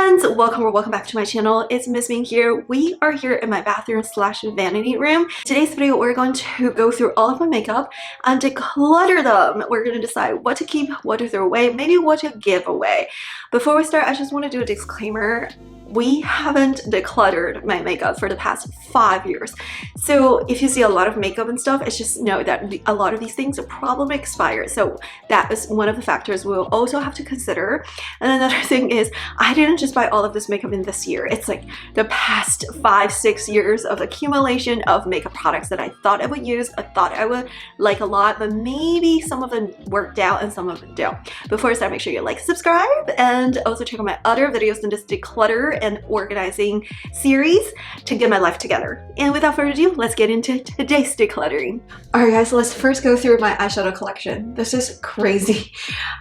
friends, welcome or welcome back to my channel. It's Miss Ming here. We are here in my bathroom slash vanity room. Today's video, we're going to go through all of my makeup and declutter them. We're going to decide what to keep, what to throw away, maybe what to give away. Before we start, I just want to do a disclaimer. We haven't decluttered my makeup for the past 5 years. So if you see a lot of makeup and stuff, it's just know that a lot of these things are probably expired. So that is one of the factors we'll also have to consider. And another thing is, I didn't just buy all of this makeup in this year. It's like the past 5-6 years of accumulation of makeup products that I thought I would use, I thought I would like a lot, but maybe some of them worked out and some of them don't. Before I start, make sure you like, subscribe, and also check out my other videos in this declutter and organizing series to get my life together. And without further ado, let's get into today's decluttering. Alright guys, so let's first go through my eyeshadow collection. This is crazy.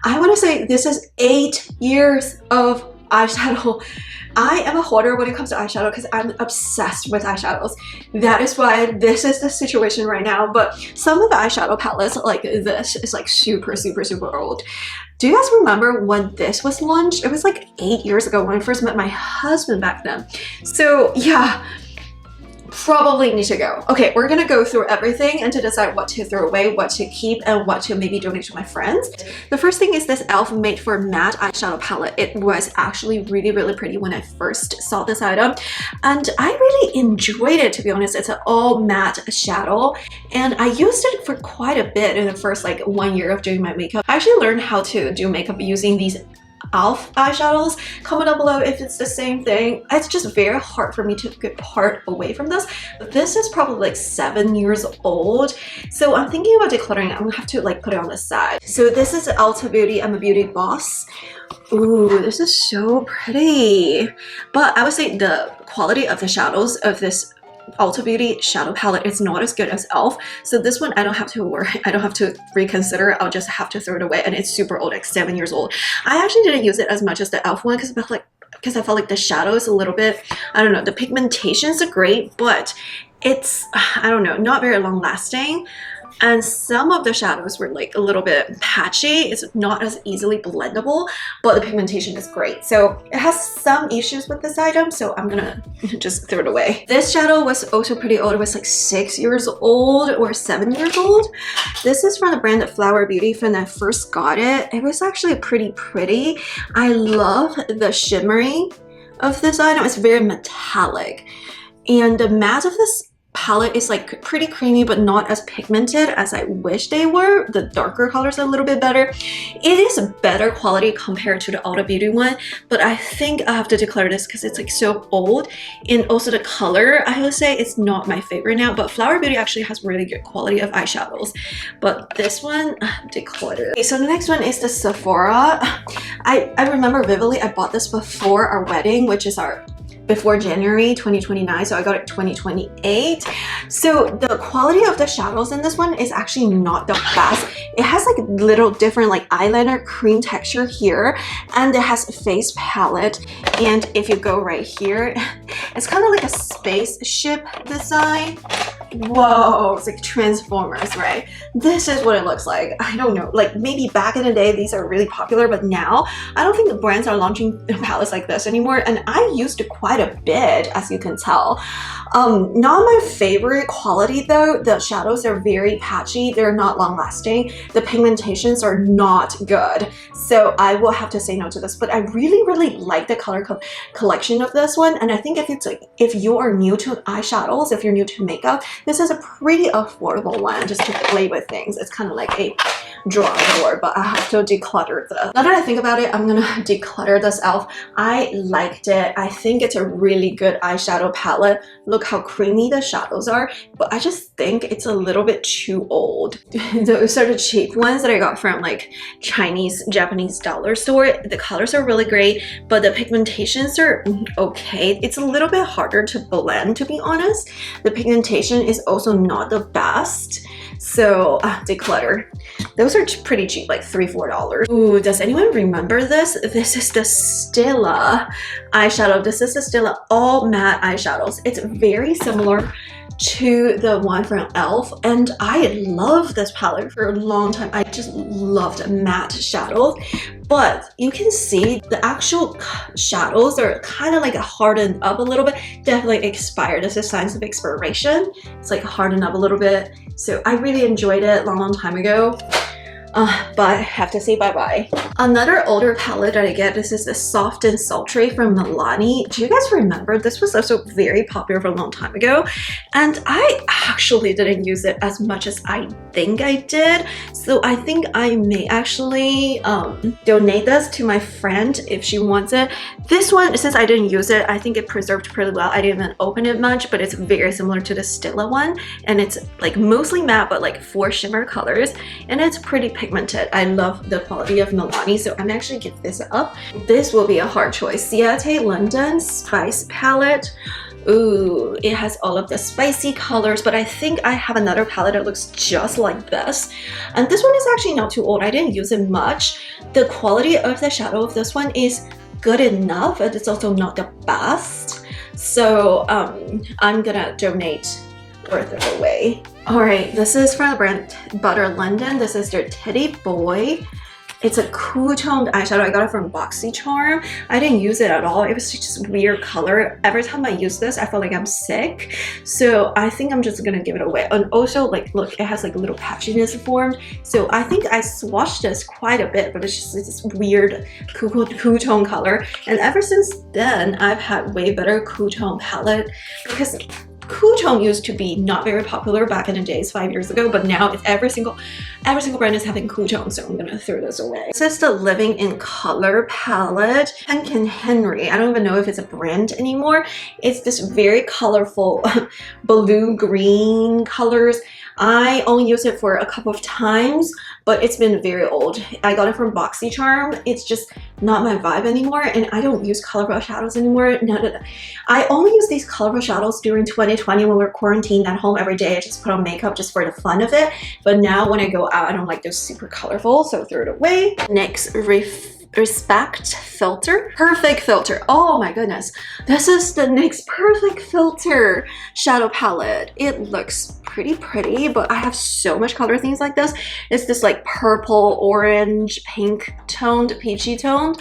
I want to say this is 8 years of eyeshadow. I am a hoarder when it comes to eyeshadow because I'm obsessed with eyeshadows. That is why this is the situation right now. But some of the eyeshadow palettes like this is like super old. Do you guys remember when this was launched? It was like 8 years ago when I first met my husband back then. So yeah, probably need to go. Okay, we're gonna go through everything and to decide what to throw away, what to keep, and what to maybe donate to my friends. The first thing is this e.l.f. Made for Matte eyeshadow palette. It was actually really pretty when I first saw this item, and I really enjoyed it, to be honest. It's an all matte shadow, and I used it for quite a bit in the first like 1 year of doing my makeup. I actually learned how to do makeup using these e.l.f. eyeshadows. Comment down below if it's the same thing. It's just very hard for me to get part away from this. This is probably like 7 years old, so I'm thinking about decluttering. I'm gonna have to like put it on the side. So this is Ulta Beauty. I'm a beauty boss. Ooh, this is so pretty. But I would say the quality of the shadows of this Ulta Beauty shadow palette is not as good as e.l.f. So this one I don't have to worry. I don't have to reconsider. I'll just have to throw it away, and it's super old, like 7 years old. I actually didn't use it as much as the e.l.f. one because I felt like the shadow is a little bit, I don't know, the pigmentations are great, but it's, I don't know, not very long lasting. And some of the shadows were like a little bit patchy. It's not as easily blendable, but the pigmentation is great. So it has some issues with this item, so I'm gonna just throw it away. This shadow was also pretty old. It was like 6 years old or 7 years old. This is from the brand Flower Beauty. When I first got it, it was actually pretty. I love the shimmery of this item. It's very metallic, and the matte of this palette is like pretty creamy but not as pigmented as I wish they were. The darker colors are a little bit better. It is a better quality compared to the Ulta Beauty one, but I think I have to declare this because it's like so old, and also the color, I would say it's not my favorite now. But Flower Beauty actually has really good quality of eyeshadows, but this one, declutter. Okay, so the next one is the Sephora. I remember vividly I bought this before our wedding, which is before January 2029, so I got it 2028. So the quality of the shadows in this one is actually not the best. It has like little different like eyeliner cream texture here, and it has a face palette, and if you go right here, it's kind of like a spaceship design. Whoa, it's like Transformers, right? This is what it looks like. I don't know, like maybe back in the day these are really popular, but now I don't think the brands are launching palettes like this anymore, and I used it quite a bit, as you can tell. Not my favorite quality though. The shadows are very patchy. They're not long lasting. The pigmentations are not good, so I will have to say no to this. But I really like the color collection of this one, and I think if you are new to eyeshadows, if you're new to makeup, this is a pretty affordable one just to play with things. It's kind of like a drawer, but I have to declutter this. Now that I think about it, I'm gonna declutter this e.l.f. I liked it. I think it's a really good eyeshadow palette. Look how creamy the shadows are, but I just think it's a little bit too old. Those are the cheap ones that I got from like Japanese dollar store. The colors are really great, but the pigmentations are okay. It's a little bit harder to blend, to be honest. The pigmentation is also not the best. So declutter. Those are pretty cheap, like $3-4. Ooh, does anyone remember this? This is the Stila eyeshadow. This is the Stila all matte eyeshadows. It's very similar to the one from e.l.f. and I love this palette for a long time. I just loved matte shadows, but you can see the actual shadows are kind of like hardened up a little bit. Definitely expired. This is signs of expiration. It's like hardened up a little bit. So I really enjoyed it a long time ago. But I have to say bye-bye. Another older palette that I get, this is the Soft and Sultry from Milani. Do you guys remember? This was also very popular for a long time ago. And I actually didn't use it as much as I think I did. So I think I may actually donate this to my friend if she wants it. This one, since I didn't use it, I think it preserved pretty well. I didn't even open it much, but it's very similar to the Stila one. And it's like mostly matte, but like 4 shimmer colors. And it's pretty pigmented. I love the quality of Milani, so I'm actually give this up. This will be a hard choice. Ciate London Spice Palette. Ooh, it has all of the spicy colors, but I think I have another palette that looks just like this. And this one is actually not too old. I didn't use it much. The quality of the shadow of this one is good enough, but it's also not the best. So I'm gonna donate or throw away. Alright, this is from the brand Butter London. This is their Teddy Boy. It's a cool toned eyeshadow. I got it from BoxyCharm. I didn't use it at all. It was just weird color. Every time I use this, I feel like I'm sick. So I think I'm just gonna give it away. And also, like, look, it has like a little patchiness formed. So I think I swatched this quite a bit, but it's just this weird cool tone color. And ever since then, I've had way better cool tone palette because cool tone used to be not very popular back in the days 5 years ago, but now it's every single brand is having cool tone, so I'm gonna throw this away. This is the Living in Color palette. Henkin Henry, I don't even know if it's a brand anymore. It's this very colorful blue green colors. I only used it for a couple of times, but it's been very old. I got it from BoxyCharm. It's just not my vibe anymore, and I don't use colorful shadows anymore. No. I only use these colorful shadows during 2020 when we're quarantined at home every day. I just put on makeup just for the fun of it. But now when I go out, I don't like those super colorful, so throw it away. Next, Respect filter. Perfect filter. Oh my goodness. This is the NYX Perfect Filter shadow palette. It looks pretty, but I have so much color things like this. It's this like purple, orange, pink toned, peachy toned.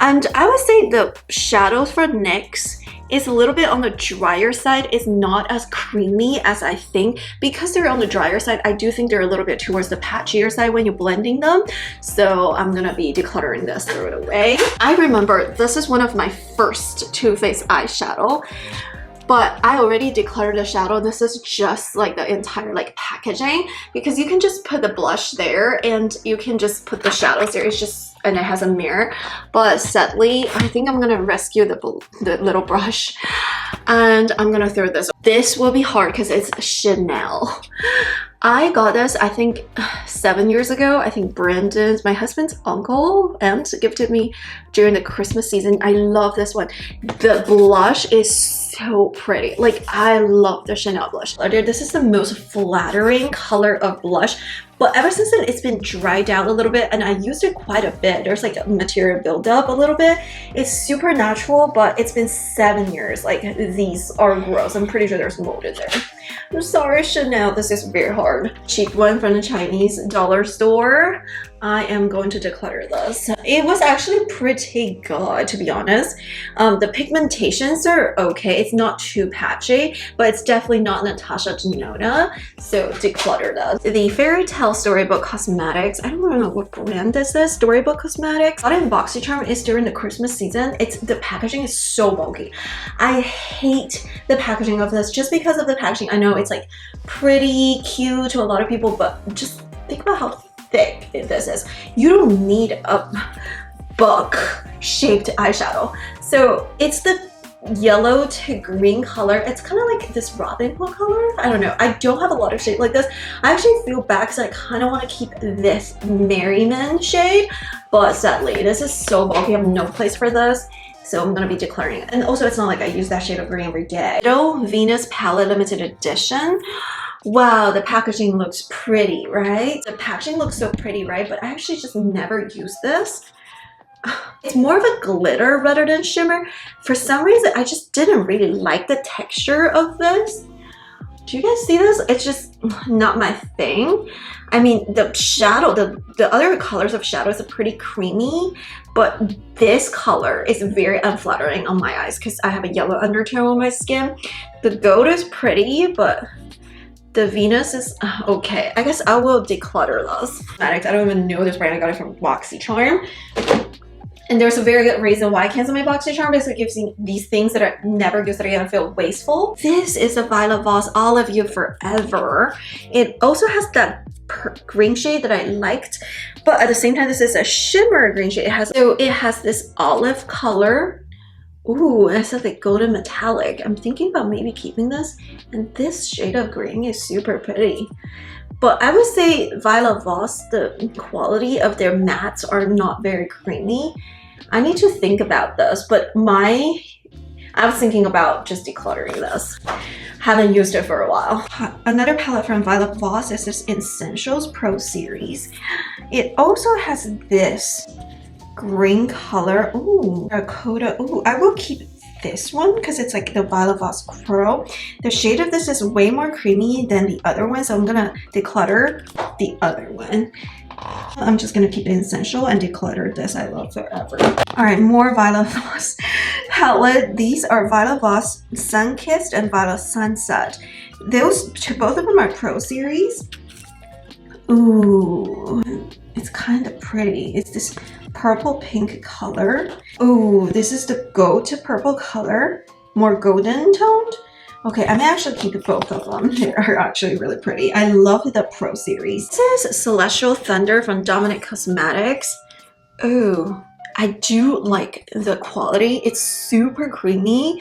And I would say the shadows for NYX is a little bit on the drier side. It's not as creamy as I think. Because they're on the drier side, I do think they're a little bit towards the patchier side when you're blending them. So I'm gonna be decluttering this, throw it away. I remember this is one of my first Too Faced eyeshadow, but I already decluttered the shadow. This is just like the entire like packaging, because you can just put the blush there and you can just put the shadows there. It's just, and it has a mirror. But sadly, I think I'm gonna rescue the little brush and I'm gonna throw this. This will be hard because it's Chanel. I got this, I think 7 years ago. I think Brandon, my husband's uncle, aunt gifted me during the Christmas season. I love this one. The blush is so pretty. Like, I love the Chanel blush. This is the most flattering color of blush. But ever since then, it's been dried down a little bit, and I used it quite a bit. There's like a material buildup a little bit. It's super natural, but it's been 7 years. Like, these are gross. I'm pretty sure there's mold in there. I'm sorry, Chanel. This is very hard. Cheap one from the Chinese dollar store. I am going to declutter this. It was actually pretty good, to be honest. The pigmentations are okay. It's not too patchy, but it's definitely not Natasha Denona. So declutter this. The Fairy Tale Storybook Cosmetics. I don't know what brand this is. Storybook Cosmetics. Got it in BoxyCharm. Is during the Christmas season. The packaging is so bulky. I hate the packaging of this just because of the packaging. I know it's like pretty cute to a lot of people, but just think about how thick this is. You don't need a book shaped eyeshadow. So it's the yellow to green color. It's kind of like this Robin Hood color. I don't know. I don't have a lot of shade like this. I actually feel bad because I kind of want to keep this Merryman shade, but sadly this is so bulky. I have no place for this. So I'm going to be decluttering it. And also, it's not like I use that shade of green every day. Venus Palette Limited Edition. Wow, the packaging looks pretty, right? The packaging looks so pretty, right? But I actually just never use this. It's more of a glitter rather than shimmer. For some reason, I just didn't really like the texture of this. Do you guys see this? It's just not my thing. I mean, the shadow, the other colors of shadows are pretty creamy, but this color is very unflattering on my eyes because I have a yellow undertone on my skin. The gold is pretty, but the Venus is okay. I guess I will declutter this. I don't even know this brand. I got it from BoxyCharm. And there's a very good reason why I cancel my BoxyCharm, because it gives me these things that are never used that are gonna feel wasteful. This is a Violet Voss Olive You Forever. It also has that green shade that I liked, but at the same time, this is a shimmer green shade. It has this olive color. Ooh, it's like golden metallic. I'm thinking about maybe keeping this. And this shade of green is super pretty. But I would say Violet Voss, the quality of their mattes are not very creamy. I need to think about this, but I was thinking about just decluttering this. Haven't used it for a while. Another palette from Violet Voss is this Essentials Pro Series. It also has this green color. Ooh, Dakota. Ooh, I will keep this one because it's like the Violet Voss Pro. The shade of this is way more creamy than the other one, so I'm gonna declutter the other one. I'm just gonna keep it essential and declutter this I love forever. All right, more Violet Voss palette. These are Violet Voss Sun-Kissed and Violet Sunset. Those two, both of them are Pro Series. Ooh, it's kind of pretty. It's this purple pink color. Ooh, this is the gold to purple color, more golden toned. Okay, I may actually keep both of them. They are actually really pretty. I love the Pro Series. This is Celestial Thunder from Dominic Cosmetics. Ooh, I do like the quality. It's super creamy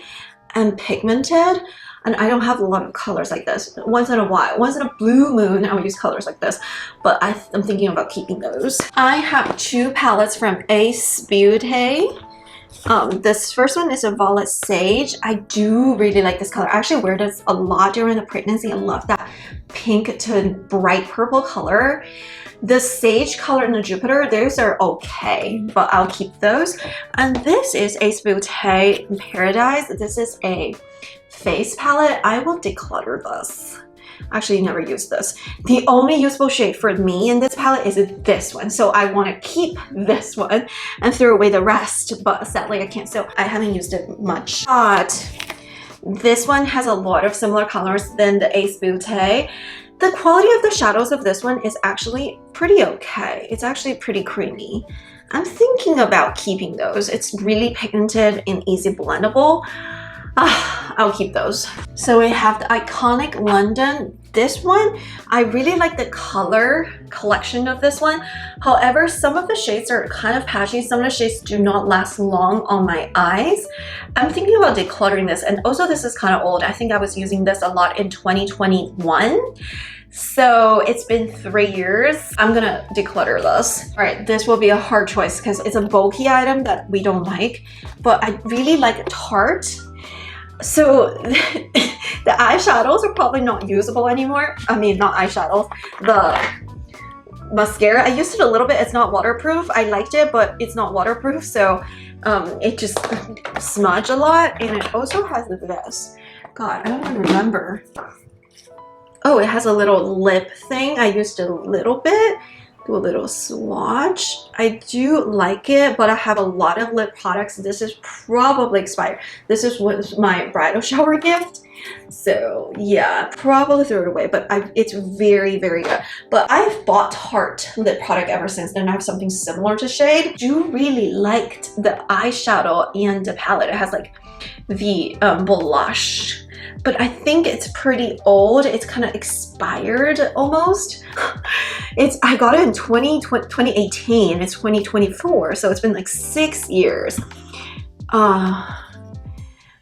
and pigmented. And I don't have a lot of colors like this. Once in a while, once in a blue moon, I will use colors like this. But I'm thinking about keeping those. I have two palettes from Ace Beauty. This first one is a Violet Sage. I do really like this color. I actually wear this a lot during the pregnancy. I love that pink to bright purple color. The Sage color and the Jupiter, those are okay, but I'll keep those. And this is Ace Beauty Paradise. This is a face palette. I will declutter this. Actually, never used this. The only usable shade for me in this palette is this one. So I want to keep this one and throw away the rest, but sadly I can't. So I haven't used it much. But this one has a lot of similar colors than the Ace Beauty. The quality of the shadows of this one is actually pretty okay. It's actually pretty creamy. I'm thinking about keeping those. It's really pigmented and easy blendable. I'll keep those. So we have the Iconic London. This one, I really like the color collection of this one. However, some of the shades are kind of patchy. Some of the shades do not last long on my eyes. I'm thinking about decluttering this. And also this is kind of old. I think I was using this a lot in 2021. So it's been 3 years. I'm gonna declutter this. All right, this will be a hard choice because it's a bulky item that we don't like, but I really like Tarte. So the eyeshadows are probably not usable anymore. I mean, not eyeshadows, the mascara. I used it a little bit. It's not waterproof. I liked it, but it's not waterproof. So it just smudged a lot. And it also has this. God, I don't even remember. Oh, it has a little lip thing. I used it a little bit. Do a little swatch. I do like it, but I have a lot of lip products. This is probably expired. This was my bridal shower gift. So yeah, probably throw it away, but it's very, very good. But I've bought Tarte lip product ever since then. I have something similar to shade. I do really liked the eyeshadow and the palette. It has like the blush, but I think it's pretty old. It's kind of expired almost. I got it in 2018. It's 2024, so it's been like 6 years.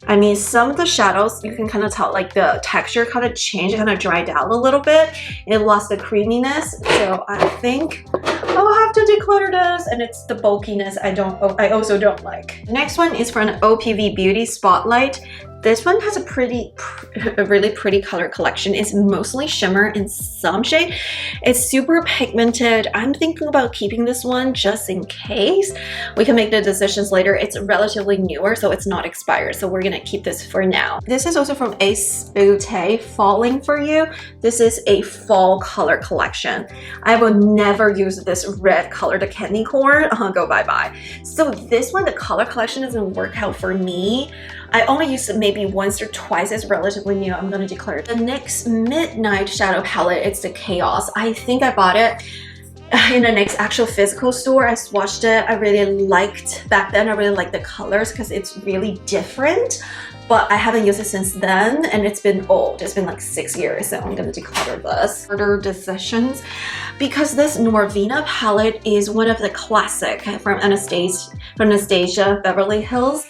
I mean, some of the shadows, you can kind of tell like the texture kind of changed, kind of dried out a little bit. It lost the creaminess, so I think I'll have have to declutter this, and it's the bulkiness I also don't like. The next one is from OPV Beauty Spotlight. This one has a really pretty color collection. It's mostly shimmer in some shade. It's super pigmented. I'm thinking about keeping this one just in case. We can make the decisions later. It's relatively newer, so it's not expired. So we're gonna keep this for now. This is also from Ace Beauté, Falling For You. This is a fall color collection. I will never use this red color, the candy corn. Go bye-bye. So this one, the color collection doesn't work out for me. I only use it maybe once or twice. It's relatively new. I'm gonna declare. The NYX Midnight Shadow Palette, it's the Chaos. I think I bought it in the NYX actual physical store. I swatched it. I really liked, back then I really liked the colors because it's really different. But I haven't used it since then, and it's been old. It's been like 6 years, so I'm gonna declutter this. Further decisions, because this Norvina palette is one of the classic from Anastasia Beverly Hills.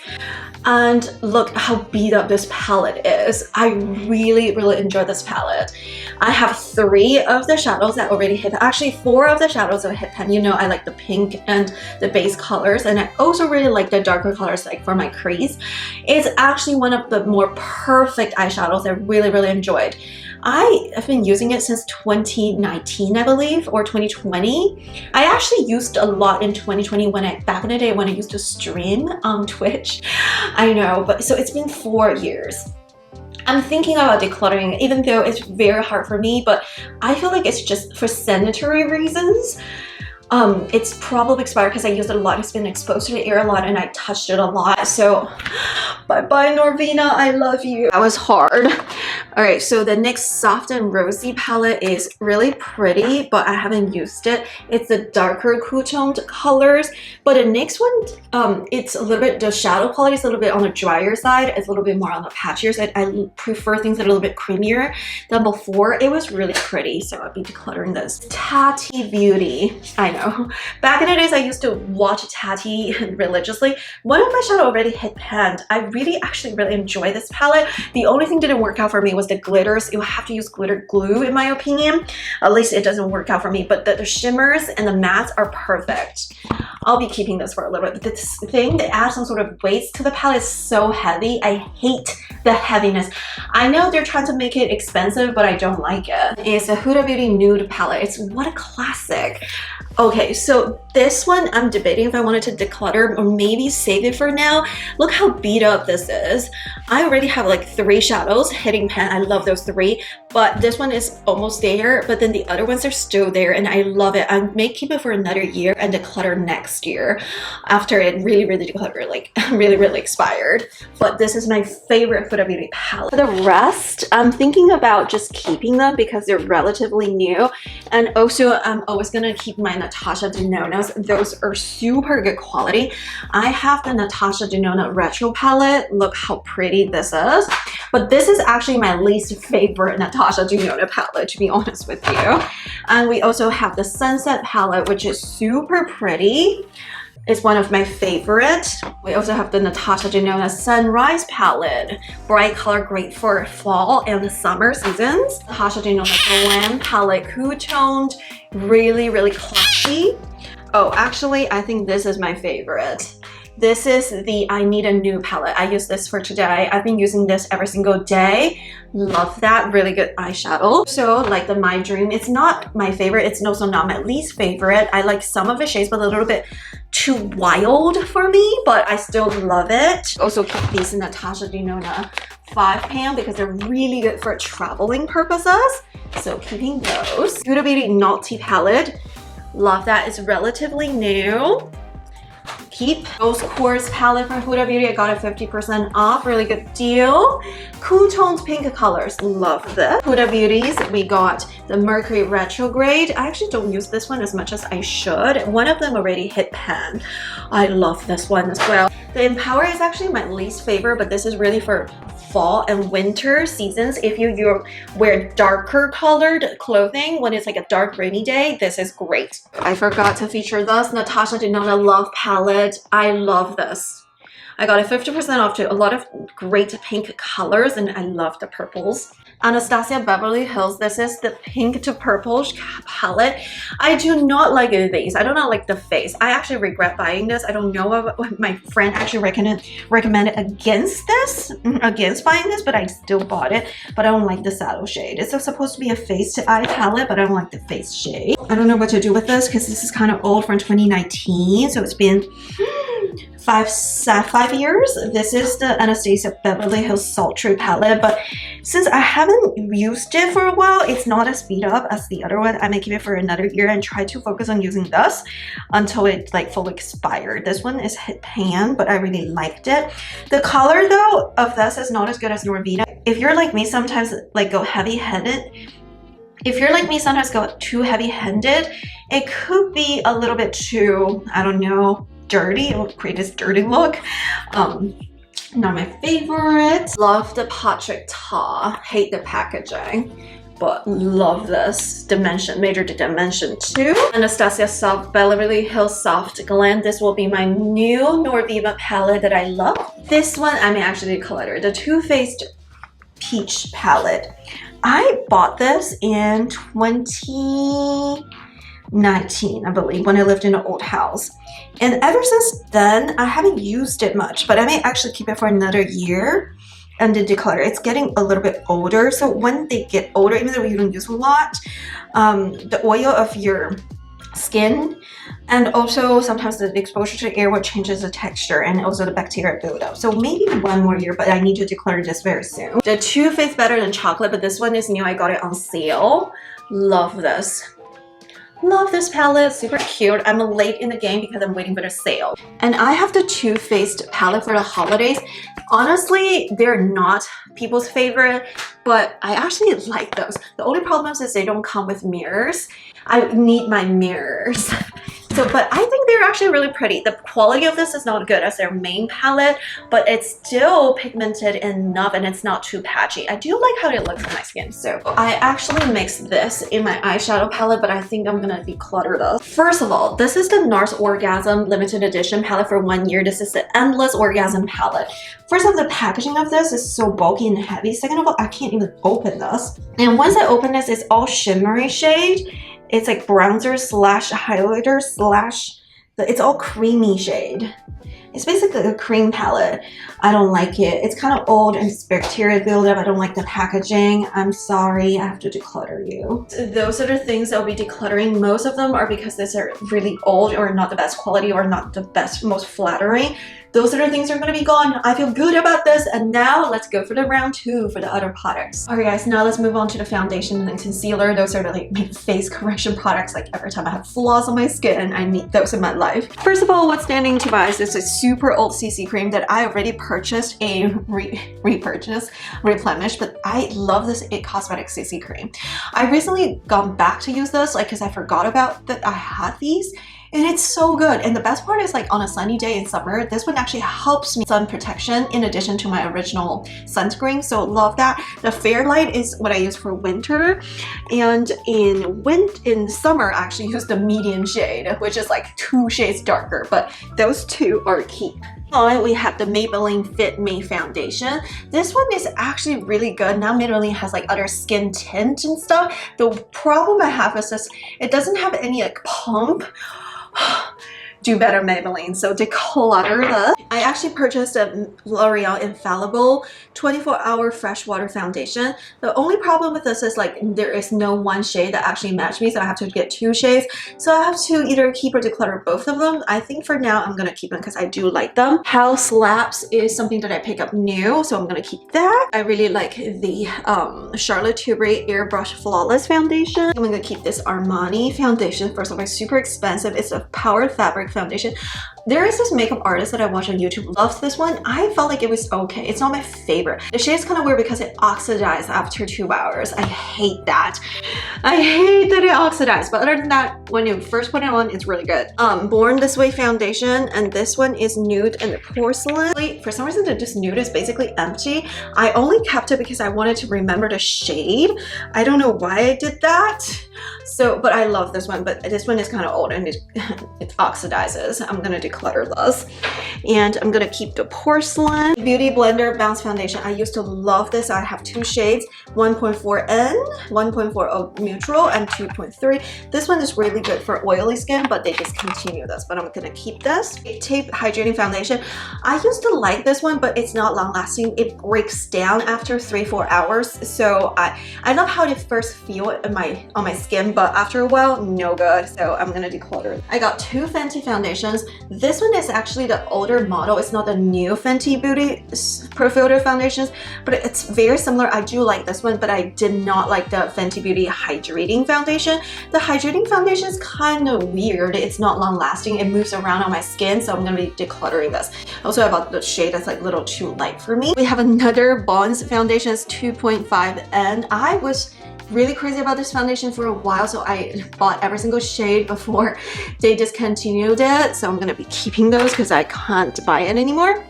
And look how beat up this palette is. I really enjoy this palette. I have 3 of the shadows that already hit, actually 4 of the shadows that hit pan. You know, I like the pink and the base colors, and I also really like the darker colors like for my crease. It's actually one of the more perfect eyeshadows I really enjoyed. I have been using it since 2019, I believe, or 2020. I actually used a lot in 2020 back in the day when I used to stream on Twitch. I know, but so it's been 4 years. I'm thinking about decluttering, even though it's very hard for me, but I feel like it's just for sanitary reasons. It's probably expired because I used it a lot. It's been exposed to the air a lot and I touched it a lot. So bye-bye Norvina, I love you. That was hard. All right, so the NYX Soft and Rosy palette is really pretty, but I haven't used it. It's the darker cool toned colors, but the NYX one, it's a little bit, the shadow quality is a little bit on the drier side. It's a little bit more on the patchier side. I prefer things that are a little bit creamier than before. It was really pretty, so I'll be decluttering this. Tati Beauty, I know. Back in the days, I used to watch Tati religiously. One of my shadow already hit pan. I actually really enjoy this palette. The only thing that didn't work out for me was the glitters. You have to use glitter glue in my opinion. At least it doesn't work out for me, but the shimmers and the mattes are perfect. I'll be keeping this for a little bit. This thing that adds some sort of weight to the palette is so heavy. I hate the heaviness. I know they're trying to make it expensive, but I don't like it. It's a Huda Beauty Nude palette. It's what a classic. Okay, so this one, I'm debating if I wanted to declutter or maybe save it for now. Look how beat up this is. I already have like 3 shadows hitting pan. I love those 3, but this one is almost there, but then the other ones are still there and I love it. I may keep it for another year and declutter next year after it really declutter, like really expired. But this is my favorite Huda Beauty palette. For the rest, I'm thinking about just keeping them because they're relatively new, and also I'm always gonna keep my Natasha Denona's. Those are super good quality. I have the Natasha Denona Retro palette. Look how pretty this is. But this is actually my least favorite Natasha Denona palette, to be honest with you. And we also have the Sunset palette, which is super pretty. It's one of my favorite. We also have the Natasha Denona Sunrise palette. Bright color, great for fall and the summer seasons. Natasha Denona Glam palette, cool toned, really classy. Oh, actually, I think this is my favorite. This is the I Need a New palette. I use this for today. I've been using this every single day. Love that. Really good eyeshadow. So like the My Dream, it's not my favorite. It's also not my least favorite. I like some of the shades, but a little bit too wild for me, but I still love it. Also keep these in Natasha Denona 5-pan because they're really good for traveling purposes. So keeping those. Huda Beauty Naughty palette. Love that. It's relatively new. Keep Rose Quartz palette from Huda Beauty. I got it 50% off. Really good deal. Cool toned pink colors. Love this. Huda Beauties, we got the Mercury Retrograde. I actually don't use this one as much as I should. One of them already hit pan. I love this one as well. The Empower is actually my least favorite, but this is really for fall and winter seasons. If you wear darker colored clothing when it's like a dark rainy day, this is great. I forgot to feature this Natasha Denona Love palette. I love this. I got it 50% off to a lot of great pink colors and I love the purples. Anastasia Beverly Hills. This is the pink to purple palette. I do not like these. I do not like the face. I actually regret buying this. I don't know what my friend actually recommended against buying this, but I still bought it. But I don't like the saddle shade. It's supposed to be a face to eye palette, but I don't like the face shade. I don't know what to do with this because this is kind of old from 2019, so it's been 5 years. This is the Anastasia Beverly Hills Sultry palette, but since I haven't used it for a while, it's not as beat up as the other one. I may keep it for another year and try to focus on using this until it like fully expired. This one is hit pan, but I really liked it. The color though of this is not as good as Norvita. If you're like me, sometimes like go heavy-handed. If you're like me, sometimes go too heavy-handed. It could be a little bit too, I don't know, dirty. It will create this dirty look. Not my favorite. Love the Patrick Ta. Hate the packaging, but love this dimension, major dimension 2. Anastasia Beverly Hills Soft Glam. This will be my new Norviva palette that I love. This one, I may actually declutter. The Too Faced Peach palette. I bought this in 2019, I believe, when I lived in an old house. And ever since then, I haven't used it much, but I may actually keep it for another year and then declutter. It's getting a little bit older, so when they get older, even though you don't use a lot, the oil of your skin and also sometimes the exposure to air will changes the texture and also the bacteria buildup. So maybe 1 more year, but I need to declutter this very soon. The Too Faced Better Than Chocolate, but this one is new. I got it on sale. Love this. Love this palette, super cute. I'm late in the game because I'm waiting for the sale. And I have the Too Faced palette for the holidays. Honestly, they're not people's favorite, but I actually like those. The only problem is they don't come with mirrors. I need my mirrors. But I think they're actually really pretty. The quality of this is not good as their main palette, but it's still pigmented enough and it's not too patchy. I do like how it looks on my skin. So I actually mixed this in my eyeshadow palette, but I think I'm gonna declutter this. First of all, this is the NARS Orgasm limited edition palette for 1 year. This is the Endless Orgasm palette. First off, the packaging of this is so bulky and heavy. Second of all, I can't even open this. And once I open this, it's all shimmery shade. It's like bronzer slash highlighter slash, it's all creamy shade. It's basically a cream palette. I don't like it. It's kind of old and it's bacteria buildup. I don't like the packaging. I'm sorry, I have to declutter you. Those are the things I'll be decluttering. Most of them are because these are really old or not the best quality or not the best, most flattering. Those are the things that are going to be gone. I feel good about this. And now let's go for the round 2 for the other products. All right, guys, now let's move on to the foundation and concealer. Those are the like my face correction products. Like every time I have flaws on my skin, I need those in my life. First of all, what's standing to buy is this super old CC cream that I already purchased a replenished, but I love this It Cosmetics CC cream. I recently gone back to use this, like, because I forgot about that I had these. And it's so good. And the best part is, like, on a sunny day in summer, this one actually helps me sun protection in addition to my original sunscreen. So love that. The Fairlight is what I use for winter. And in summer, I actually use the medium shade, which is like 2 shades darker. But those 2 are keep. We have the Maybelline Fit Me foundation. This one is actually really good. Now Maybelline has like other skin tint and stuff. The problem I have is this, it doesn't have any like pump. Do better, Maybelline. So declutter this. I actually purchased a L'Oreal Infallible 24-hour fresh water foundation. The only problem with this is like there is no one shade that actually matches me, so I have to get 2 shades. So I have to either keep or declutter both of them. I think for now I'm gonna keep them because I do like them. House Labs is something that I pick up new, so I'm gonna keep that. I really like the Charlotte Tilbury Airbrush Flawless foundation. I'm gonna keep this Armani foundation. First of all, it's super expensive. It's a Power Fabric foundation. There is this makeup artist that I watch on YouTube, loves this one. I felt like it was okay. It's not my favorite. The shade is kind of weird because it oxidized after 2 hours. I hate that. I hate that it oxidized. But other than that, when you first put it on, it's really good. Born This Way foundation, and this one is nude and porcelain. For some reason, this nude is basically empty. I only kept it because I wanted to remember the shade. I don't know why I did that. So, but I love this one, but this one is kind of old and it's oxidized. oxidizes. I'm gonna declutter this. And I'm gonna keep the Porcelain Beauty Blender Bounce Foundation. I used to love this. I have two shades, 1.4N, 1.40 neutral, and 2.3. This one is really good for oily skin, but they discontinued this, but I'm gonna keep this. Tape Hydrating Foundation. I used to like this one, but it's not long lasting. It breaks down after 3-4 hours. So I love how it first feel on my skin, but after a while, no good. So I'm gonna declutter. I got two Fenty foundations. This one is actually the older model. It's not the new Fenty Beauty Pro Filter foundations, but it's very similar. I do like this one, but I did not like the Fenty Beauty Hydrating Foundation. The Hydrating Foundation is kind of weird. It's not long lasting. It moves around on my skin, so I'm gonna be decluttering this. Also, I bought the shade that's like a little too light for me. We have another Bonds foundation. It's 2.5N. I was really crazy about this foundation for a while, so I bought every single shade before they discontinued it. So I'm gonna be keeping those because I can't buy it anymore.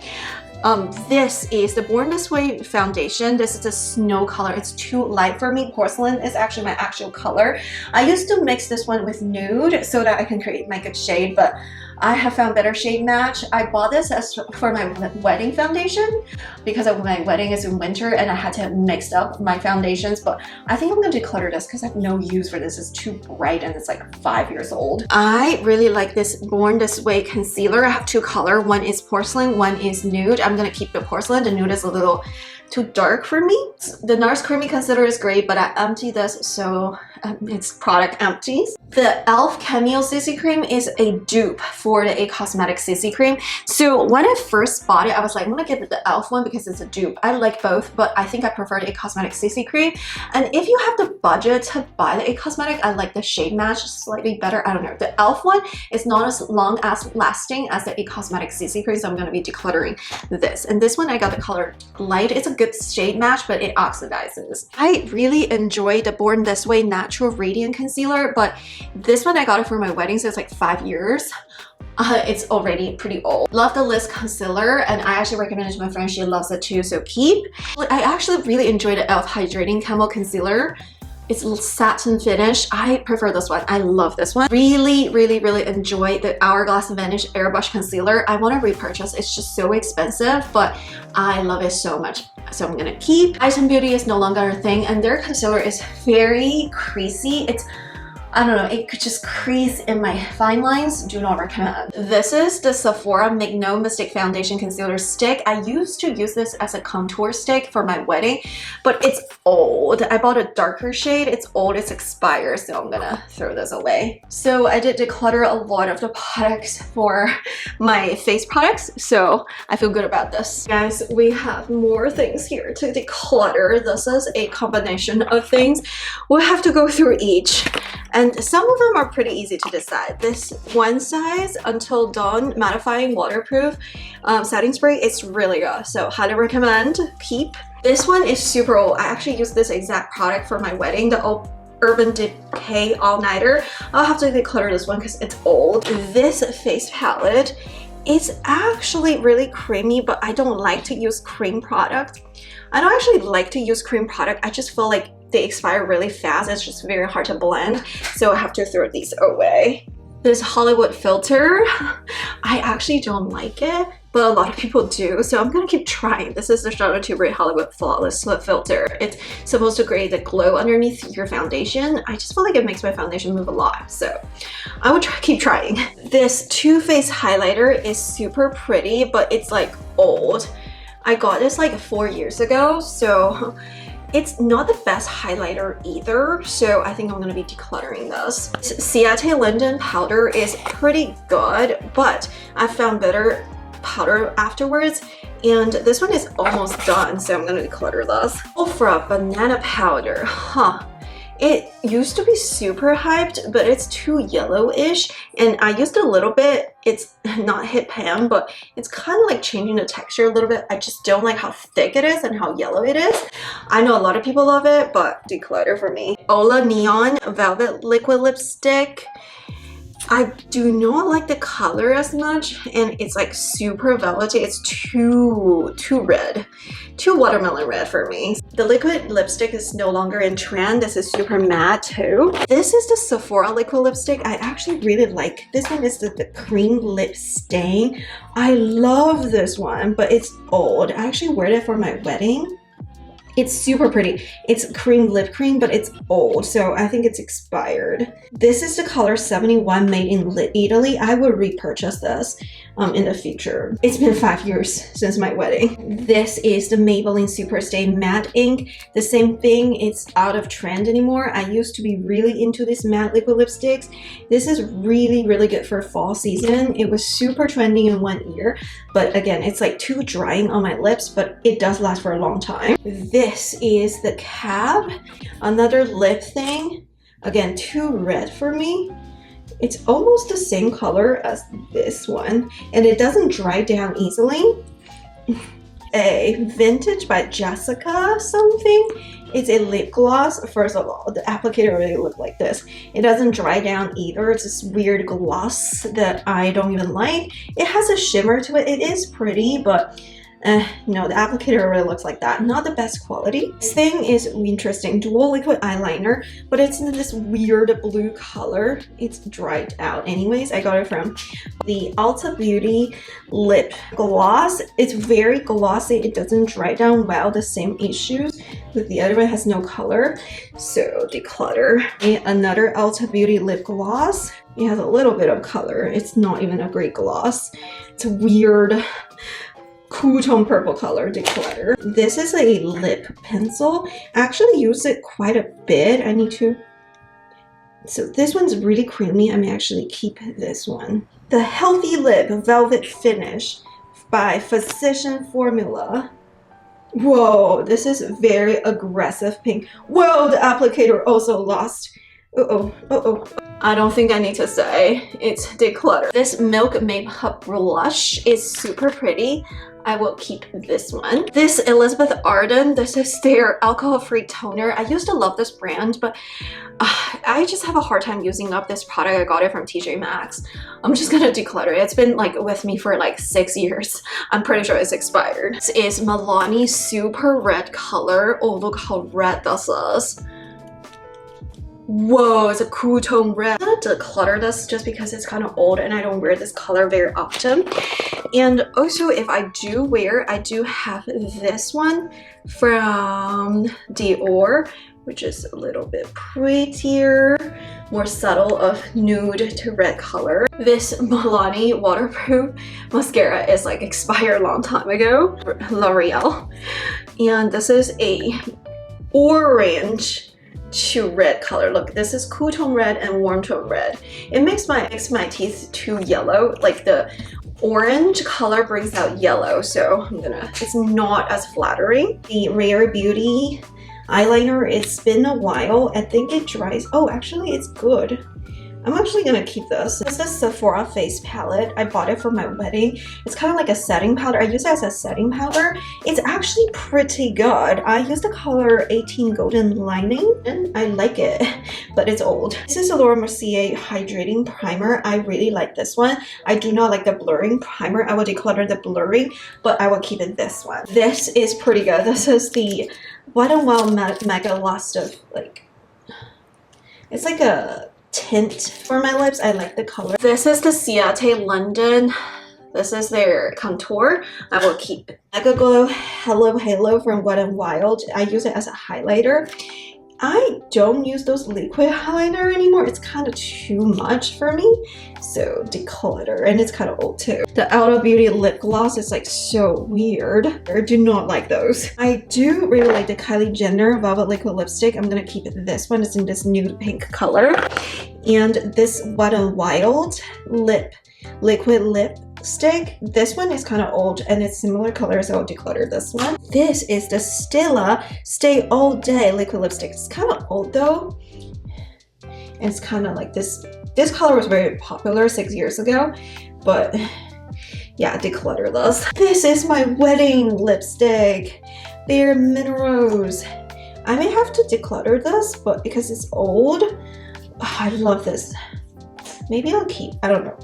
This is the Born This Way foundation. This is a snow color. It's too light for me. Porcelain is actually my actual color. I used to mix this one with nude so that I can create my good shade, but I have found better shade match. I bought this for my wedding foundation because my wedding is in winter and I had to mix up my foundations, but I think I'm gonna declutter this because I have no use for this. It's too bright and it's like 5 years old. I really like this Born This Way concealer. I have two colors. One is porcelain, one is nude. I'm gonna keep the porcelain. The nude is a little too dark for me. The NARS Creamy Concealer is great, but I emptied this, so it's product empties. The e.l.f. Cameo CC Cream is a dupe for the IT Cosmetics CC Cream. So when I first bought it, I was like, I'm gonna get the e.l.f. one because it's a dupe. I like both, but I think I prefer the IT Cosmetics CC Cream. And if you have the budget to buy the IT Cosmetics, I like the shade match slightly better. I don't know. The e.l.f. one is not as long as lasting as the IT Cosmetics CC Cream, so I'm gonna be decluttering this. And this one, I got the color light. It's a good shade match, but it oxidizes. I really enjoy the Born This Way Natural Radiant Concealer, but this one I got it for my wedding, so it's like 5 years. It's already pretty old. Love the Liz concealer, and I actually recommend it to my friend. She loves it too, so keep. I actually really enjoy the e.l.f. Hydrating Camel Concealer. It's a satin finish. I prefer this one. I love this one. Really enjoy the Hourglass Vanish Airbrush Concealer. I want to repurchase. It's just so expensive, but I love it so much. So I'm gonna keep. Item Beauty is no longer a thing, and their concealer is very creasy. I don't know, it could just crease in my fine lines. Do not recommend. This is the Sephora Make No Mistake Foundation Concealer Stick. I used to use this as a contour stick for my wedding, but it's old. I bought a darker shade. It's old, it's expired, so I'm gonna throw this away. So I did declutter a lot of the products for my face products, so I feel good about this. Guys, we have more things here to declutter. This is a combination of things. We'll have to go through each. And some of them are pretty easy to decide. This One Size Until Dawn Mattifying Waterproof Setting Spray is really good, so highly recommend. Keep. This one is super old. I actually used this exact product for my wedding, the Urban Decay All Nighter. I'll have to declutter this one because it's old. This face palette, it's actually really creamy, but I don't like to use cream product. I don't actually like to use cream product. I just feel like they expire really fast. It's just very hard to blend, so I have to throw these away. This Hollywood filter, I actually don't like it, but a lot of people do, so I'm gonna keep trying. This is the Charlotte Tilbury Hollywood Flawless Filter. It's supposed to create the glow underneath your foundation. I just feel like it makes my foundation move a lot, so I would keep trying. This Too Faced highlighter is super pretty, but it's like old. I got this like 4 years ago, so it's not the best highlighter either, so I think I'm gonna be decluttering this. Ciate Linden powder is pretty good, but I found better powder afterwards, and this one is almost done, so I'm gonna declutter this. Ofra banana powder, It used to be super hyped, but it's too yellowish, and I used a little bit. It's not hit pan, but it's kind of like changing the texture a little bit. I just don't like how thick it is and how yellow it is. I know a lot of people love it, but declutter for me. Ola Neon Velvet Liquid Lipstick. I do not like the color as much, and it's like super velvety. It's too red, too watermelon red for me. The liquid lipstick is no longer in trend. This is super matte too. This is the Sephora liquid lipstick. I actually really like this one. Is the cream lip stain. I love this one, but it's old. I actually wore it for my wedding. It's super pretty. It's cream lip cream, but it's old, so I think it's expired. This is the color 71, made in Italy. I would repurchase this in the future. It's been 5 years since my wedding. This is the Maybelline Superstay Matte Ink. The same thing, it's out of trend anymore. I used to be really into these matte liquid lipsticks. This is really good for fall season. It was super trendy in 1 year, but again, it's like too drying on my lips, but it does last for a long time. This is the Cab, another lip thing. Again, too red for me. It's almost the same color as this one, and it doesn't dry down easily. A Vintage by Jessica something. It's a lip gloss. First of all, the applicator really looks like this. It doesn't dry down either. It's this weird gloss that I don't even like. It has a shimmer to it. It is pretty, but no, the applicator really looks like that. Not the best quality. This thing is interesting. Dual liquid eyeliner, but it's in this weird blue color. It's dried out anyways. I got it from the Ulta Beauty lip gloss. It's very glossy. It doesn't dry down well. The same issues with the other one, has no color. So Declutter. Another Ulta Beauty lip gloss. It has a little bit of color. It's not even a great gloss. It's a weird cool tone purple color. Declutter. This is a lip pencil. I actually use it quite a bit. I need to. So this one's really creamy. I may actually keep this one. The Healthy Lip Velvet Finish by Physician Formula. Whoa, this is very aggressive pink. Whoa, the applicator also lost. I don't think I need to say it's Declutter. This Milk Makeup Blush is super pretty. I will keep this one. This Elizabeth Arden, this is their alcohol-free toner. I used to love this brand, but I just have a hard time using up this product. I got it from TJ Maxx. I'm just gonna declutter it. It's been like with me for like 6 years. I'm pretty sure it's expired. This is Milani Super Red color. Oh, look how red this is. Whoa, it's a cool tone red. I'm gonna declutter this just because it's kind of old and I don't wear this color very often. And also, if I do wear, I do have this one from Dior, which is a little bit prettier, more subtle of nude to red color. This Milani waterproof mascara is like expired a long time ago, L'Oreal. And this is a orange to red color. Look, this is cool tone red and warm tone red. It makes my teeth too yellow. Like the orange color brings out yellow, so it's not as flattering. The Rare Beauty eyeliner, it's been a while. I think it dries. Oh, actually it's good. I'm actually gonna keep this. This is Sephora face palette. I bought it for my wedding. It's kind of like a setting powder. I use it as a setting powder. It's actually pretty good. I use the color 18 Golden Lining and I like it, but it's old. This is a Laura Mercier hydrating primer. I really like this one. I do not like the blurring primer. I will declutter the blurring, but I will keep it this one. This is pretty good. This is the Wet n Wild Mega Lost of like, it's like a tint for my lips. I like the color. This is the Ciate London. This is their contour. I will keep it. Mega Glow Hello Halo from Wet n Wild. I use it as a highlighter. I don't use those liquid highlighter anymore. It's kind of too much for me. So Declutter, and it's kind of old too. The Ulta Beauty lip gloss is like so weird. I do not like those. I do really like the Kylie Jenner Velvet Liquid Lipstick. I'm gonna keep it this one. It's in this nude pink color. And this Wet n Wild liquid lipstick. This one is kind of old and it's similar color, so I'll declutter this one. This is the Stila Stay All Day liquid lipstick. It's kind of old though. It's kind of like this. This color was very popular 6 years ago, but yeah, declutter this. This is my wedding lipstick. Bare Minerals. I may have to declutter this, but because it's old, I love this. Maybe I'll keep, I don't know.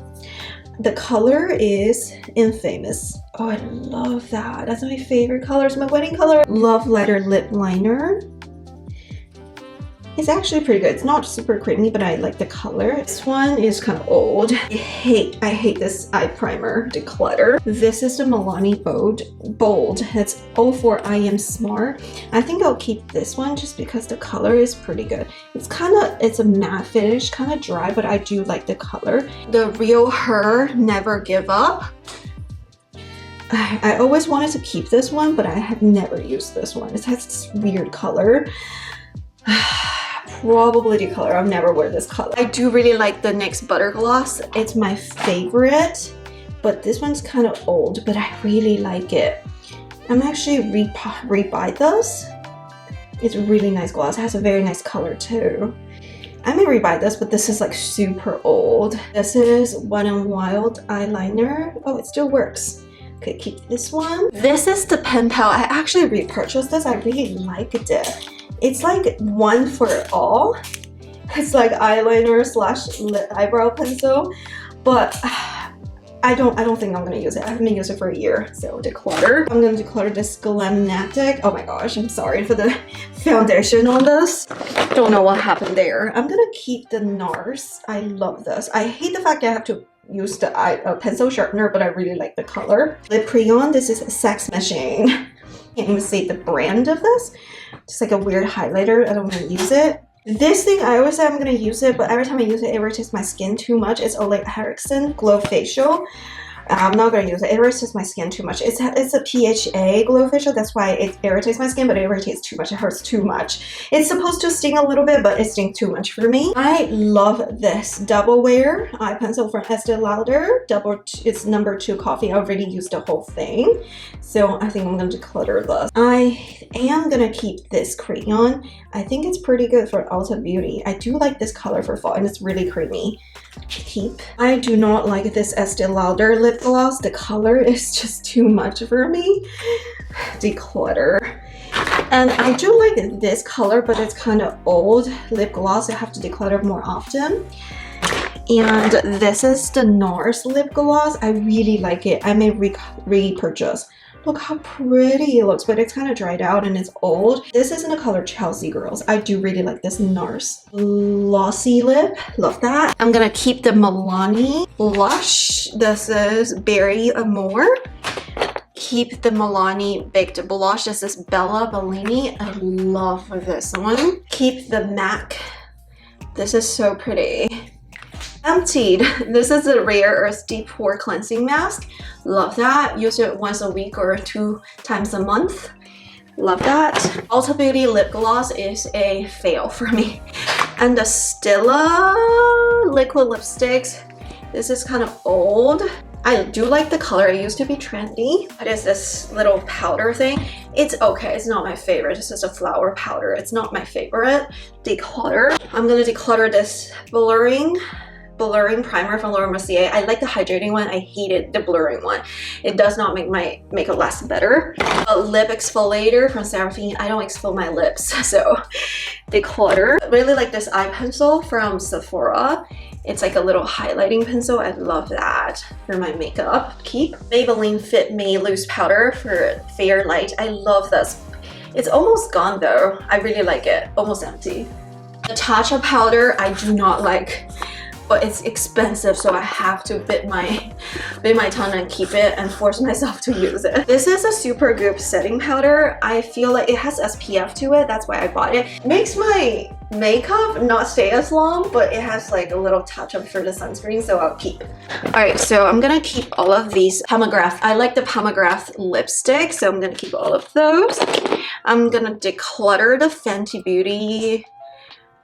The color is Infamous. Oh, I love that. That's my favorite color. It's my wedding color. Love Letter Lip Liner. It's actually pretty good. It's not super creamy, but I like the color. This one is kind of old. I hate this eye primer, Declutter. This is the Milani Bold. It's 04 I Am Smart. I think I'll keep this one just because the color is pretty good. It's a matte finish, kind of dry, but I do like the color. The Real Her Never Give Up. I always wanted to keep this one, but I have never used this one. It has this weird color. Probably Declutter. I'll never wear this color. I do really like the NYX Butter Gloss. It's my favorite, but this one's kind of old, but I really like it. I'm actually rebuy this. It's a really nice gloss. It has a very nice color too. I may rebuy this, but this is like super old. This is Wet n Wild eyeliner. Oh, it still works. Okay, keep this one. This is the pen pal. I actually repurchased this. I really liked it. It's like one for all. It's like eyeliner slash eyebrow pencil, but I don't think I'm gonna use it. I haven't used it for a year. So Declutter. I'm gonna declutter this Glamnatic. Oh my gosh, I'm sorry for the foundation on this. Don't know what happened there. I'm gonna keep the NARS. I love this. I hate the fact that I have to use the pencil sharpener, but I really like the color. Lip Crayon. This is Sex Machine. Can't even see the brand of this. Just like a weird highlighter. I don't want to use it. This thing, I always say I'm going to use it, but every time I use it, it irritates my skin too much. It's Ole Henriksen Glow Facial. I'm not going to use it. It irritates my skin too much. It's a Ph.D. Glow Facial. That's why it irritates my skin, but it irritates too much. It hurts too much. It's supposed to sting a little bit, but it stings too much for me. I love this Double Wear eye pencil from Estee Lauder. It's number 2 coffee. I already used the whole thing. So I think I'm going to declutter this. I am going to keep this crayon. I think it's pretty good for Ulta Beauty. I do like this color for fall, and it's really creamy. Keep. I do not like this Estee Lauder lip gloss. The color is just too much for me. Declutter. And I do like this color, but it's kind of old lip gloss. I have to declutter more often. And this is the NARS lip gloss. I really like it. I may repurchase. Look how pretty it looks, but it's kind of dried out and it's old. This is in the color Chelsea Girls. I do really like this NARS glossy lip. Love that. I'm gonna keep the Milani blush. This is Berry Amore. Keep the Milani Baked Blush. This is Bella Bellini. I love this one. Keep the MAC. This is so pretty. Emptied. This is a Rare Earth Deep Pore Cleansing Mask. Love that. Use it once a week or 2 times a month. Love that. Ulta Beauty Lip Gloss is a fail for me. And the Stila Liquid Lipsticks. This is kind of old. I do like the color. It used to be trendy. It is this little powder thing. It's okay. It's not my favorite. This is a flower powder. It's not my favorite. Declutter. I'm gonna declutter this blurring primer from Laura Mercier. I like the hydrating one. I hated the blurring one. It does not make my makeup last better. A lip exfoliator from Seraphine. I don't exfoliate my lips, so Declutter. I really like this eye pencil from Sephora. It's like a little highlighting pencil. I love that for my makeup. Keep Maybelline Fit Me Loose Powder for Fair Light. I love this. It's almost gone though. I really like it. Almost empty. The Tatcha powder I do not like, but it's expensive, so I have to bit my tongue and keep it and force myself to use it. This is a Supergoop setting powder. I feel like it has SPF to it. That's why I bought it. It makes my makeup not stay as long, but it has like a little touch up for the sunscreen, so I'll keep. All right, so I'm gonna keep all of these Palmograph. I like the Palmograph lipstick, so I'm gonna keep all of those. I'm gonna declutter the Fenty Beauty.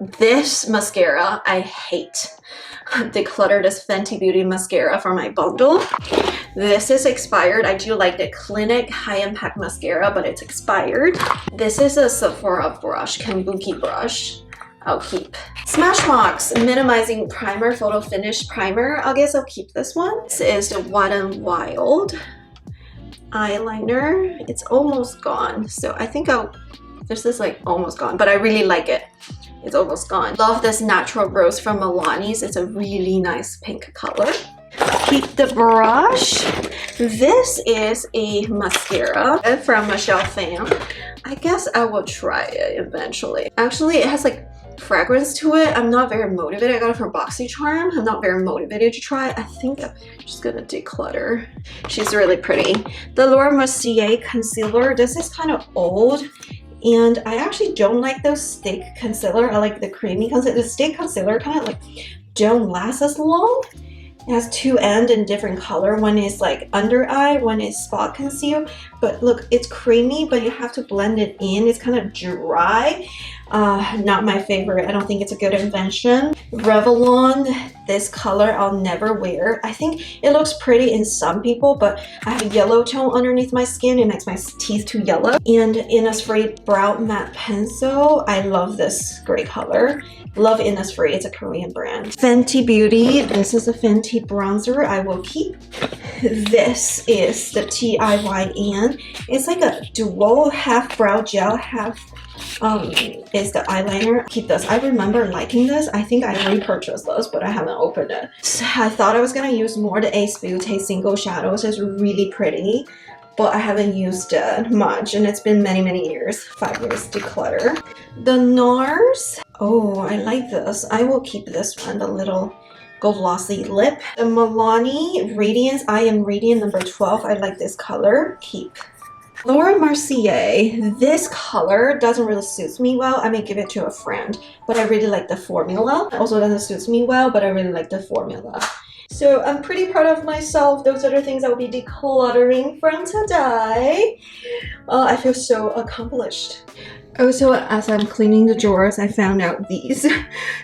This mascara I hate. Declutter this Fenty Beauty mascara for my bundle. This is expired. I do like the Clinique High Impact Mascara, but it's expired. This is a Sephora brush, Kabuki brush. I'll keep. Smashbox Minimizing Primer Photo Finish Primer. I guess I'll keep this one. This is the Wet n Wild eyeliner. It's almost gone, so I think this is like almost gone, but I really like it. it's almost gone. Love this natural rose from Milani's. It's a really nice pink color. Keep the brush. This is a mascara from Michelle Pham. I guess I will try it eventually. Actually, it has like fragrance to it. I'm not very motivated. I got it from BoxyCharm. I'm not very motivated to try it. I think I'm just gonna declutter. She's really pretty. The Laura Mercier concealer. This is kind of old, and I actually don't like those stick concealer. I like the creamy concealer. The stick concealer kind of like don't last as long. It has two ends in different color. One is like under eye, one is spot conceal. But look, it's creamy, but you have to blend it in. It's kind of dry. Not my favorite. I don't think it's a good invention. Revlon, this color I'll never wear. I think it looks pretty in some people, but I have a yellow tone underneath my skin. It makes my teeth too yellow. And Innisfree Brow Matte Pencil. I love this gray color. Love Innisfree. It's a Korean brand. Fenty Beauty. This is a Fenty bronzer I will keep. This is the TIYN. It's like a dual, half brow gel, half is the eyeliner. Keep this. I remember liking this. I think I repurchased this, but I haven't opened it. So I thought I was gonna use more the Ace Beauty Single Shadows. It's really pretty, but I haven't used it much, and it's been many years. 5 years declutter. The NARS. Oh, I like this. I will keep this one, the little glossy lip. The Milani Radiance. I Am Radiant number 12. I like this color. Keep. Laura Mercier, this color doesn't really suit me well. I may give it to a friend, but I really like the formula. Also doesn't suit me well, but I really like the formula. So I'm pretty proud of myself. Those are the things I will be decluttering from today. I feel so accomplished. Also, as I'm cleaning the drawers, I found out these.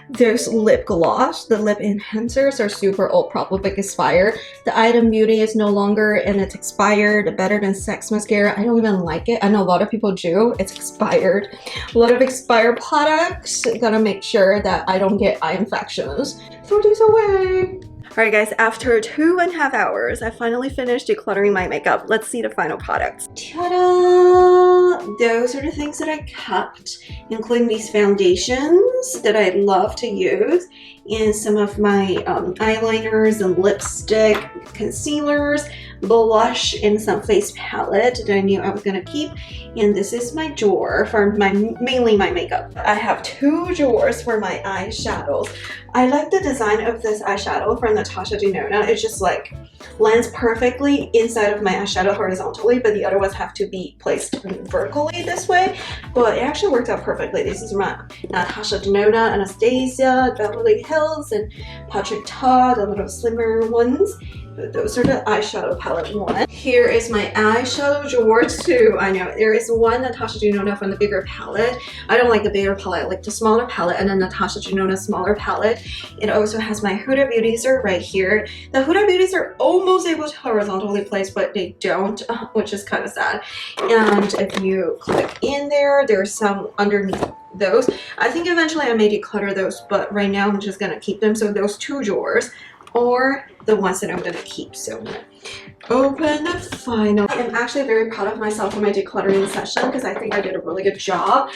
There's lip gloss. The lip enhancers are super old, probably expired. The Item Beauty is no longer, and it's expired. The Better Than Sex mascara, I don't even like it. I know a lot of people do. It's expired. A lot of expired products. Gotta make sure that I don't get eye infections. Throw these away. Alright guys, after 2.5 hours, I finally finished decluttering my makeup. Let's see the final products. Ta-da! Those are the things that I kept, including these foundations that I love to use, and some of my eyeliners and lipstick, concealers, blush, and some face palette that I knew I was gonna keep. And this is my drawer for mainly my makeup. I have 2 drawers for my eyeshadows. I like the design of this eyeshadow from Natasha Denona. It just like lands perfectly inside of my eyeshadow horizontally, but the other ones have to be placed vertically this way. But it actually worked out perfectly. This is my Natasha Denona, Anastasia, Beverly Hills, and Patrick Ta, the little slimmer ones. Those are the eyeshadow palette one. Here is my eyeshadow drawer too. I know there is one Natasha Denona from the bigger palette. I don't like the bigger palette, I like the smaller palette, and then Natasha Denona smaller palette. It also has my Huda Beauties are right here. The Huda Beauties are almost able to horizontally place, but they don't, which is kind of sad. And if you click in there, there's some underneath those. I think eventually I may declutter those, but right now I'm just gonna keep them. So those 2 drawers or the ones that I'm gonna keep. So open the final. I'm actually very proud of myself for my decluttering session because I think I did a really good job.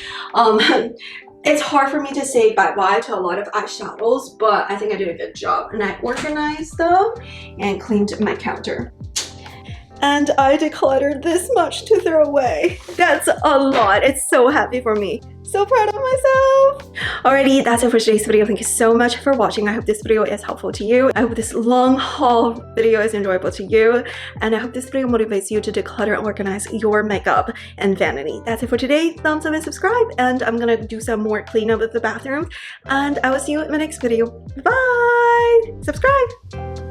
It's hard for me to say bye-bye to a lot of eyeshadows, but I think I did a good job, and I organized them and cleaned my counter. And I decluttered this much to throw away. That's a lot. It's so happy for me. So proud of myself. Alrighty, that's it for today's video. Thank you so much for watching. I hope this video is helpful to you. I hope this long haul video is enjoyable to you. And I hope this video motivates you to declutter and organize your makeup and vanity. That's it for today. Thumbs up and subscribe. And I'm gonna do some more cleanup of the bathroom. And I will see you in my next video. Bye! Subscribe!